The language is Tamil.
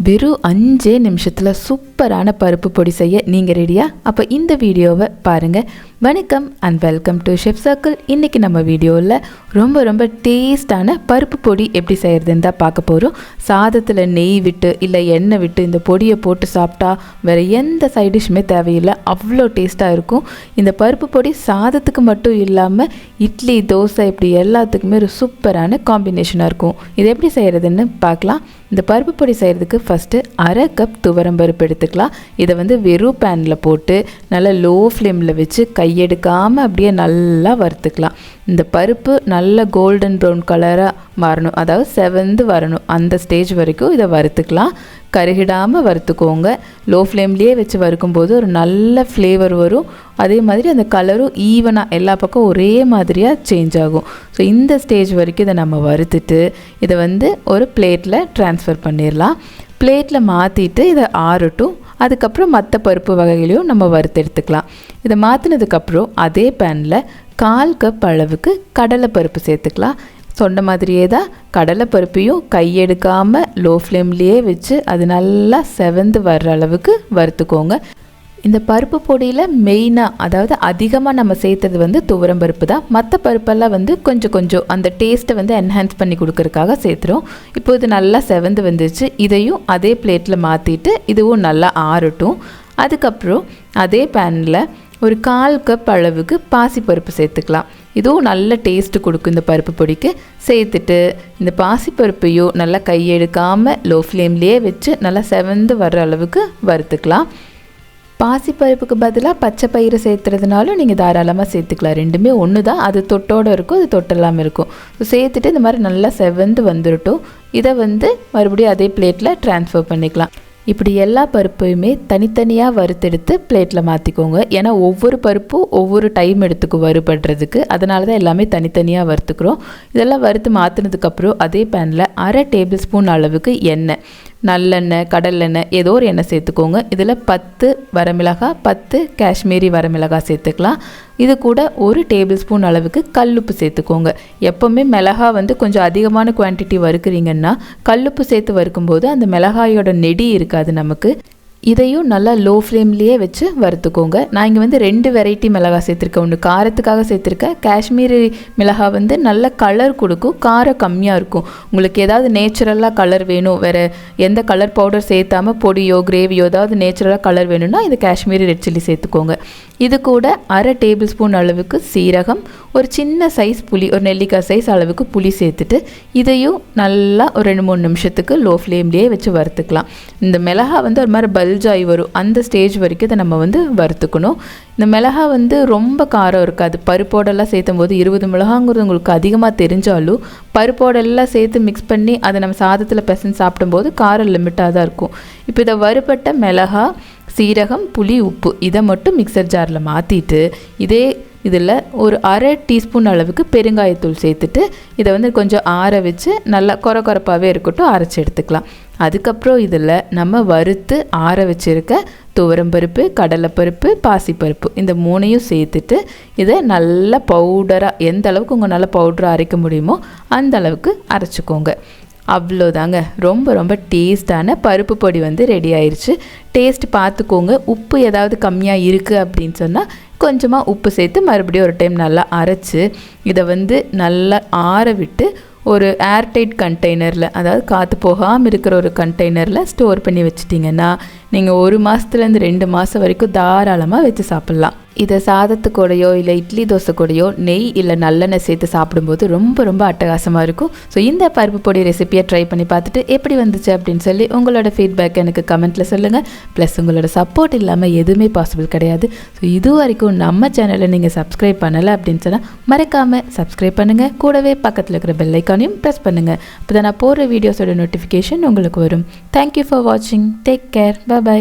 வெறும் 5 நிமிஷத்தில் சூப்பரான பருப்பு பொடி செய்ய நீங்கள் ரெடியா? அப்போ இந்த வீடியோவை பாருங்கள். வணக்கம் and welcome to chef circle. இன்றைக்கி நம்ம வீடியோவில் ரொம்ப டேஸ்டான பருப்பு பொடி எப்படி செய்கிறதுன்னு தான் பார்க்க போகிறோம். சாதத்தில் நெய் விட்டு இல்லை எண்ணெய் விட்டு இந்த பொடியை போட்டு சாப்பிட்டா வேறு எந்த சைட் டிஷ்ஷுமே தேவையில்லை, அவ்வளோ டேஸ்ட்டாக இருக்கும். இந்த பருப்பு பொடி சாதத்துக்கு மட்டும் இல்லாமல் இட்லி, தோசை இப்படி எல்லாத்துக்குமே ஒரு சூப்பரான காம்பினேஷனாக இருக்கும். இது எப்படி செய்கிறதுன்னு பார்க்கலாம். இந்த பருப்பு பொடி செய்கிறதுக்கு ஃபஸ்ட்டு 1/2 கப் துவரம்பருப்பு எடுத்துக்கலாம். இதை வெறும் பேனில் போட்டு நல்லா லோ ஃப்ளேமில் வச்சு கையெடுக்காமல் அப்படியே நல்லா வறுத்துக்கலாம். இந்த பருப்பு நல்ல கோல்டன் ப்ரௌன் கலராக வரணும், அதாவது செவந்து வரணும். அந்த ஸ்டேஜ் வரைக்கும் இதை வறுத்துக்கலாம். கருகிடாமல் வறுத்துக்கோங்க. லோ ஃப்ளேம்லேயே வச்சு வறுக்கும்போது ஒரு நல்ல ஃப்ளேவர் வரும். அதே மாதிரி அந்த கலரும் ஈவனாக எல்லா பக்கம் ஒரே மாதிரியாக சேஞ்ச் ஆகும். ஸோ இந்த ஸ்டேஜ் வரைக்கும் இதை நம்ம வறுத்துட்டு இதை ஒரு பிளேட்டில் ட்ரான்ஸ்ஃபர் பண்ணிடலாம். பிளேட்டில் மாற்றிட்டு இதை ஆறட்டும். அதுக்கப்புறம் மற்ற பருப்பு வகைகளையும் நம்ம வறுத்து எடுத்துக்கலாம். இதை மாற்றினதுக்கப்புறம் அதே பேனில் 1/4 கப் அளவுக்கு கடலை பருப்பு சேர்த்துக்கலாம். சொன்ன மாதிரியே தான் கடலை பருப்பையும் கையெடுக்காமல் லோ ஃப்ளேம்லேயே வச்சு அது நல்லா செவந்து வர்ற அளவுக்கு வறுத்துக்கோங்க. இந்த பருப்பு பொடியில் மெயினாக, அதாவது அதிகமாக நம்ம சேர்த்தது துவரம் பருப்பு தான். மற்ற பருப்பெல்லாம் கொஞ்சம் அந்த டேஸ்ட்டை என்ஹான்ஸ் பண்ணி கொடுக்கறதுக்காக சேர்த்துறோம். இப்போ இது நல்லா செவந்து வந்துச்சு. இதையும் அதே பிளேட்டில் மாற்றிட்டு இதுவும் நல்லா ஆறட்டும். அதுக்கப்புறம் அதே பேனில் ஒரு 1/4 கப் அளவுக்கு பாசிப்பருப்பு சேர்த்துக்கலாம். இதுவும் நல்ல டேஸ்ட்டு கொடுக்கும் இந்த பருப்பு பொடிக்கு. சேர்த்துட்டு இந்த பாசிப்பருப்பையும் நல்லா கையெடுக்காமல் லோ ஃப்ளேம்லேயே வச்சு நல்லா செவந்து வர்ற அளவுக்கு வறுத்துக்கலாம். பாசிப்பருப்புக்கு பதிலாக பச்சை பயிறு சேர்த்துறதுனாலும் நீங்கள் தாராளமாக சேர்த்துக்கலாம். ரெண்டுமே ஒன்று தான். அது தொட்டோடு இருக்கும், அது தொட்டெல்லாமல் இருக்கும். ஸோ சேர்த்துட்டு இந்த மாதிரி நல்லா செவந்து வந்துடட்டும். இதை மறுபடியும் அதே பிளேட்டில் ட்ரான்ஸ்ஃபர் பண்ணிக்கலாம். இப்படி எல்லா பருப்பையுமே தனித்தனியாக வறுத்தெடுத்து பிளேட்டில் மாற்றிக்கோங்க. ஏன்னா ஒவ்வொரு பருப்பும் ஒவ்வொரு டைம் எடுத்துக்கும் வறுபடுறதுக்கு. அதனால தான் எல்லாமே தனித்தனியாக வறுத்துக்கிறோம். இதெல்லாம் வறுத்து மாற்றினதுக்கப்புறம் அதே பேனில் 1/2 டேபிள் ஸ்பூன் அளவுக்கு எண்ணெய், நல்லெண்ணெய், கடலெண்ணெய், ஏதோ ஒரு எண்ணெய் சேர்த்துக்கோங்க. இதில் 10 வரமிளகாய், 10 காஷ்மீரி வரமிளகாய் சேர்த்துக்கலாம். இது கூட 1 டேபிள் ஸ்பூன் அளவுக்கு கல்லுப்பு சேர்த்துக்கோங்க. எப்போவுமே மிளகா கொஞ்சம் அதிகமான குவான்டிட்டி வறுக்கிறீங்கன்னா கல்லுப்பு சேர்த்து வறுக்கும்போது அந்த மிளகாயோட நெடி இருக்காது நமக்கு. இதையும் நல்லா லோ ஃப்ளேம்லேயே வச்சு வறுத்துக்கோங்க. நான் இங்கே 2 வெரைட்டி மிளகாய் சேர்த்துருக்கேன். ஒன்று காரத்துக்காக சேர்த்துருக்கேன். காஷ்மீரி மிளகாய் நல்ல கலர் கொடுக்கும், காரம் கம்மியாக இருக்கும். உங்களுக்கு ஏதாவது நேச்சுரலாக கலர் வேணும், வேறு எந்த கலர் பவுடர் சேர்த்தாமல் பொடியோ கிரேவியோ ஏதாவது நேச்சுரலாக கலர் வேணும்னா இது காஷ்மீரி ரெட் சில்லி சேர்த்துக்கோங்க. இது கூட 1/2 டேபிள் ஸ்பூன் அளவுக்கு சீரகம், ஒரு சின்ன சைஸ் புளி, ஒரு நெல்லிக்காய் சைஸ் அளவுக்கு புளி சேர்த்துட்டு இதையும் நல்லா ஒரு 2-3 நிமிஷத்துக்கு லோ ஃப்ளேம்லேயே வச்சு வறுத்துக்கலாம். இந்த மிளகா ஒரு மாதிரி பல்ஜாகி வரும். அந்த ஸ்டேஜ் வரைக்கும் இதை நம்ம வறுத்துக்கணும். இந்த மிளகா ரொம்ப காரம் இருக்காது. பருப்போடெல்லாம் சேர்த்தும் போது 20 மிளகாங்கிறது உங்களுக்கு அதிகமாக தெரிஞ்சாலும் பருப்போடெல்லாம் சேர்த்து மிக்ஸ் பண்ணி அதை நம்ம சாதத்தில் பிசைஞ்சு சாப்பிடும்போது காரம் லிமிட்டாக தான் இருக்கும். இப்போ இதை வறுபட்ட மிளகா, சீரகம், புளி, உப்பு இதை மட்டும் மிக்சர் ஜாரில் மாற்றிட்டு இதில் ஒரு 1/2 டீஸ்பூன் அளவுக்கு பெருங்காயத்தூள் சேர்த்துட்டு இதை கொஞ்சம் ஆற வச்சு நல்லா கொரப்பாகவே இருக்கட்டும், அரைச்சி எடுத்துக்கலாம். அதுக்கப்புறம் இதில் நம்ம வறுத்து ஆற வச்சுருக்க துவரம்பருப்பு, கடலைப்பருப்பு, பாசிப்பருப்பு இந்த 3ஐயும் சேர்த்துட்டு இதை நல்லா பவுடராக, எந்த அளவுக்கு உங்கள் பவுடராக அரைக்க முடியுமோ அந்த அளவுக்கு அரைச்சிக்கோங்க. அவ்வளோதாங்க, ரொம்ப டேஸ்டான பருப்பு பொடி ரெடி ஆயிடுச்சு. டேஸ்ட் பார்த்துக்கோங்க. உப்பு ஏதாவது கம்மியாக இருக்குது அப்படின்னு சொன்னால் கொஞ்சமாக உப்பு சேர்த்து மறுபடியும் ஒரு டைம் நல்லா அரைச்சி இதை நல்லா ஆற விட்டு ஒரு ஏர்டைட் கண்டெய்னரில், அதாவது காற்று போகாமல் இருக்கிற ஒரு கண்டெய்னரில் ஸ்டோர் பண்ணி வச்சிட்டிங்கன்னா நீங்கள் 1 மாதத்துலேருந்து 2 மாதம் வரைக்கும் தாராளமாக வச்சு சாப்பிட்லாம். இதை சாதத்துக்கூடையோ இல்லை இட்லி தோசை கூடையோ நெய் இல்லை நல்லெண்ணெய் சேர்த்து சாப்பிடும்போது ரொம்ப அட்டகாசமாக இருக்கும். ஸோ இந்த பருப்பு பொடி ரெசிப்பியை ட்ரை பண்ணி பார்த்துட்டு எப்படி வந்துச்சு அப்படின்னு சொல்லி உங்களோட ஃபீட்பேக் எனக்கு கமெண்ட்டில் சொல்லுங்கள். ப்ளஸ் உங்களோட சப்போர்ட் இல்லாமல் எதுவுமே பாசிபிள் கிடையாது. ஸோ இது வரைக்கும் நம்ம சேனலை நீங்கள் சப்ஸ்கிரைப் பண்ணலை அப்படின்னு சொன்னால் மறக்காமல் சப்ஸ்கிரைப் பண்ணுங்கள். கூடவே பக்கத்தில் இருக்கிற பெல் ஐக்கானையும் ப்ரெஸ் பண்ணுங்கள். அப்போ தான் நான் போடுற வீடியோஸோட நோட்டிஃபிகேஷன் உங்களுக்கு வரும். தேங்க்யூ ஃபார் வாட்சிங். Take care. பை.